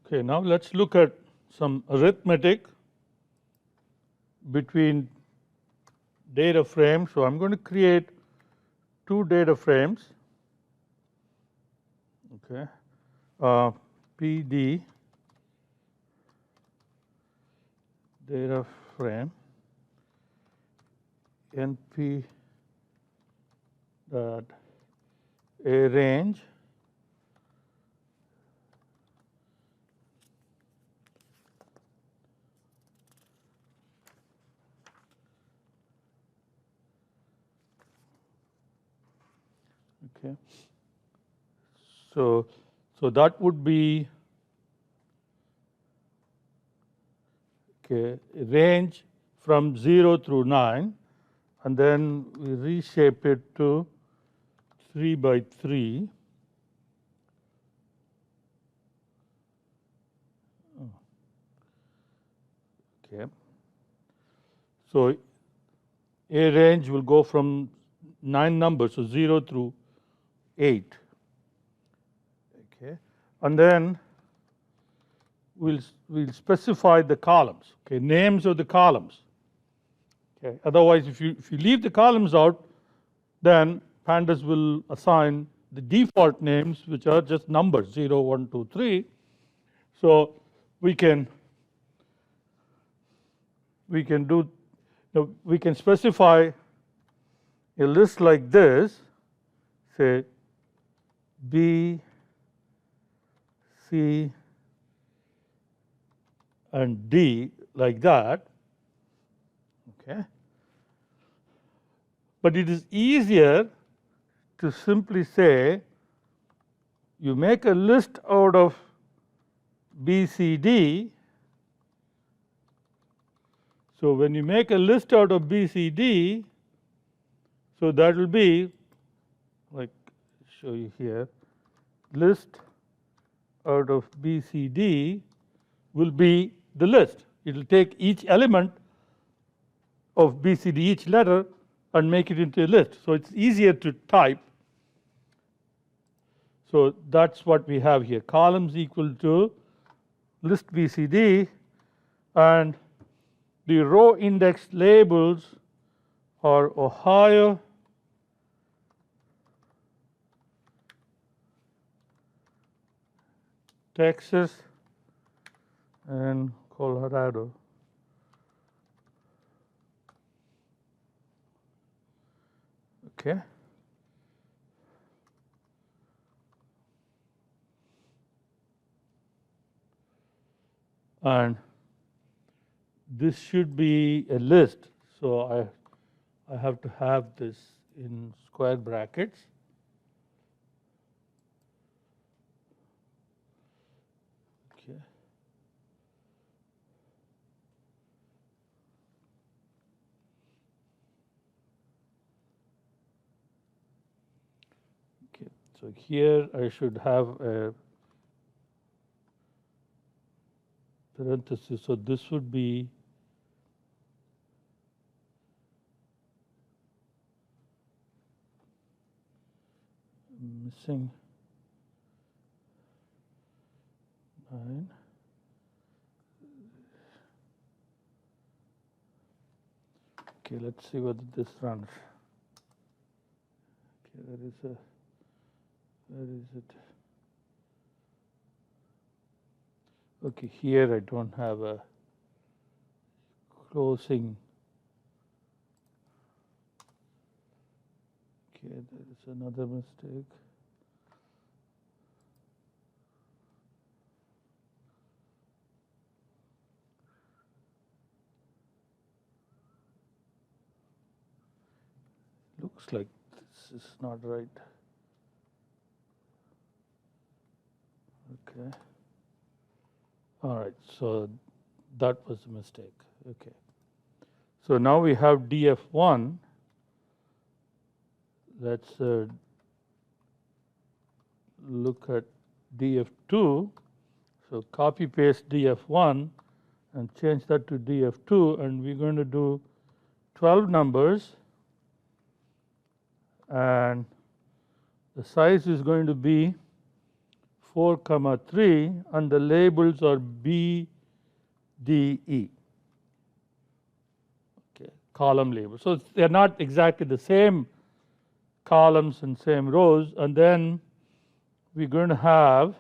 Okay, now let's look at some arithmetic between data frames. So I'm going to create two data frames. Okay, PD data frame np dot a range okay. So that would be okay, a range from 0 through 9, and then we reshape it to 3 by 3. Okay. So a range will go from 9 numbers, so 0 through 8. Okay. And then we'll specify the columns, okay, names of the columns. Okay. Otherwise, if you leave the columns out, then pandas will assign the default names, which are just numbers 0, 1, 2, 3. So we can do, we can specify a list like this, say B, C, and D, like that. Okay. But it is easier to simply say you make a list out of B, C, D. So when you make a list out of B, C, D, so that will be, like, show you here, list out of B, C, D will be the list. It will take each element of B, C, D, each letter, and make it into a list. So it's easier to type. So that's what we have here. Columns equal to list B, C, D, and the row index labels are Ohio, Texas, and Colorado. Okay. And this should be a list. So I have to have this in square brackets. Okay. Okay. So here I should have a parenthesis. So this would be missing 9. Okay, let's see whether this runs. Okay, where is it? Okay, here I don't have a closing. Okay, there is another mistake. Looks like this is not right. Okay. All right, so that was a mistake. Okay. So now we have DF1. Let's look at DF2. So copy paste DF1 and change that to DF2, and we're going to do 12 numbers, and the size is going to be 4, 3, and the labels are B, D, E. Okay, column labels. So they're not exactly the same columns and same rows, and then we're going to have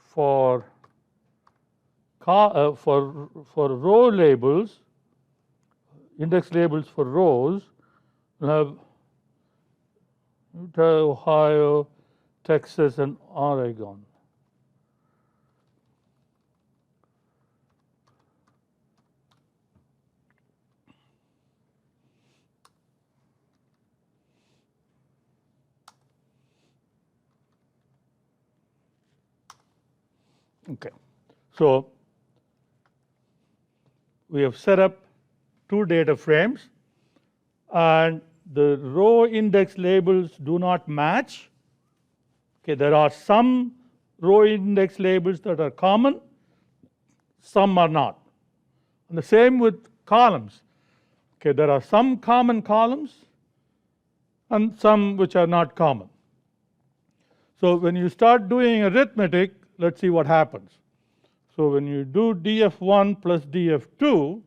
for row labels, index labels for rows, we'll have Utah, Ohio, Texas, and Oregon. Okay, so we have set up 2 data frames, and the row index labels do not match. Okay, there are some row index labels that are common, some are not. And the same with columns. Okay, there are some common columns and some which are not common. So when you start doing arithmetic, let's see what happens. So when you do df1 plus df2,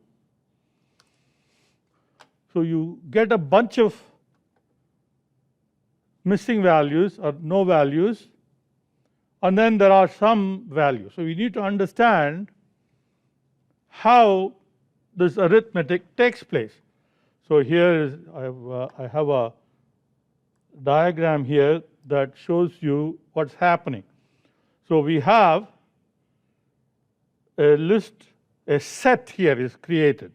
so you get a bunch of missing values or no values, and then there are some values. So we need to understand how this arithmetic takes place. So here is I have a diagram here that shows you what's happening. So we have a list, a set here is created.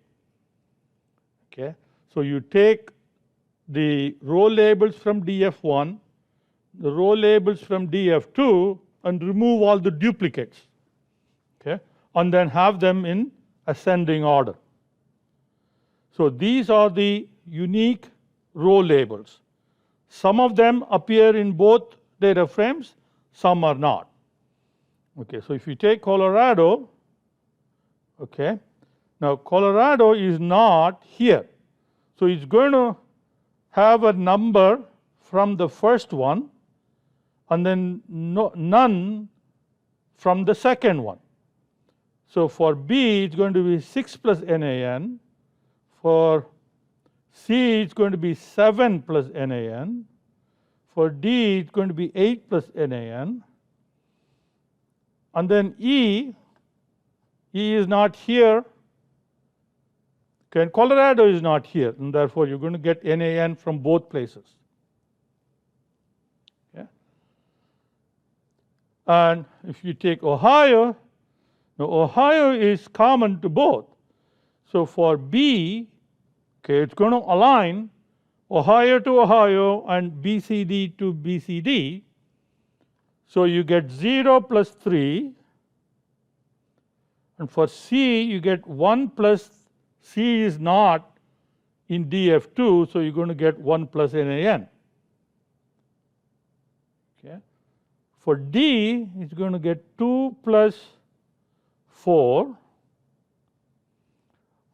Okay, so you take the row labels from df1, the row labels from df2, and remove all the duplicates. Okay, and then have them in ascending order. So these are the unique row labels. Some of them appear in both data frames, some are not. Okay, so if you take Colorado, okay, now Colorado is not here. So it's going to have a number from the first one and then none from the second one. So for B, it's going to be 6 plus NaN. For C, it's going to be 7 plus NaN. For D, it's going to be 8 plus NaN. And then E is not here. Okay, and Colorado is not here, and therefore you're going to get NaN from both places. Okay. And if you take Ohio, now Ohio is common to both. So for B, okay, it's going to align Ohio to Ohio and BCD to BCD. So you get 0 plus 3. And for C, you get 1 plus, C is not in df2, so you're going to get 1 plus NaN. Okay. For D, it's going to get 2 plus 4.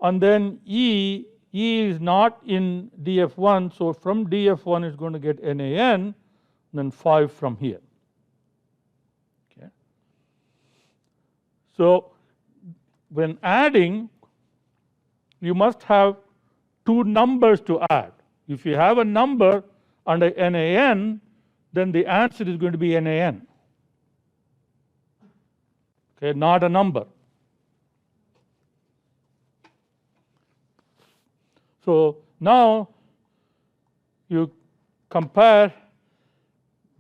And then E is not in df1, so from df1 it's going to get NaN, then 5 from here. Okay. So when adding, you must have 2 numbers to add. If you have a number and a NaN, then the answer is going to be NaN. Okay, not a number. So now you compare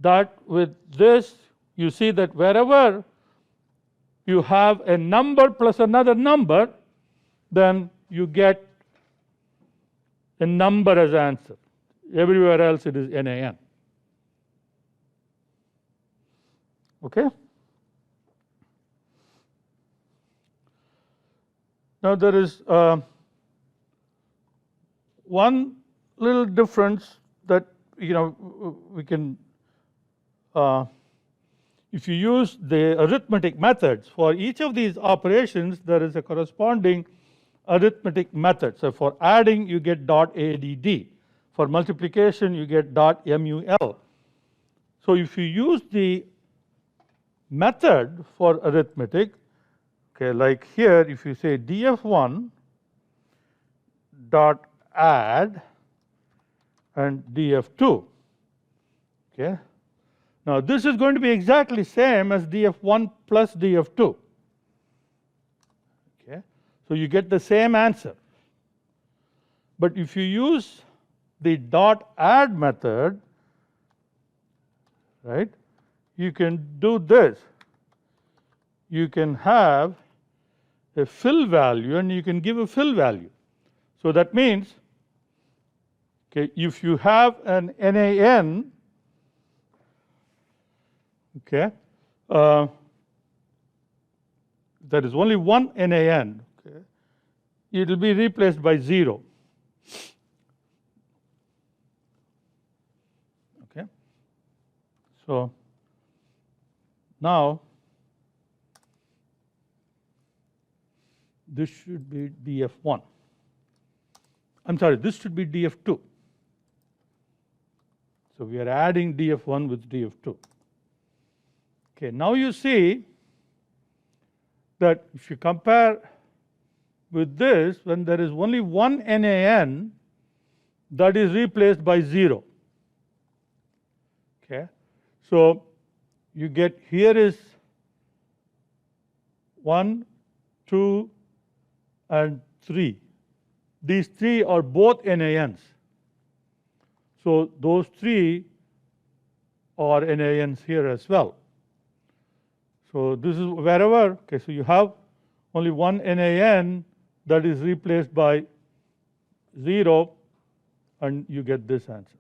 that with this, you see that wherever you have a number plus another number, then you get a number as answer. Everywhere else it is NaN. Okay? Now there is one little difference that we can, if you use the arithmetic methods for each of these operations, there is a corresponding arithmetic method. So for adding, you get .add. For multiplication, you get .mul. So if you use the method for arithmetic, okay, like here if you say df1 dot add and df2, okay. Now this is going to be exactly same as df1 plus df2, okay. So you get the same answer. But if you use the dot add method, right, you can do this. You can have a fill value and you can give a fill value. So that means, okay, if you have an NaN, okay, there is only one NaN, okay, it will be replaced by 0. Okay. So now this should be df1. I'm sorry, this should be df2. So we are adding df1 with df2. Okay, now you see that if you compare with this, when there is only one NaN, that is replaced by 0. Okay, so you get here is 1, 2, and 3. These 3 are both NaNs. So those 3 are NaNs here as well. So this is wherever, okay, so you have only one NaN that is replaced by 0 and you get this answer.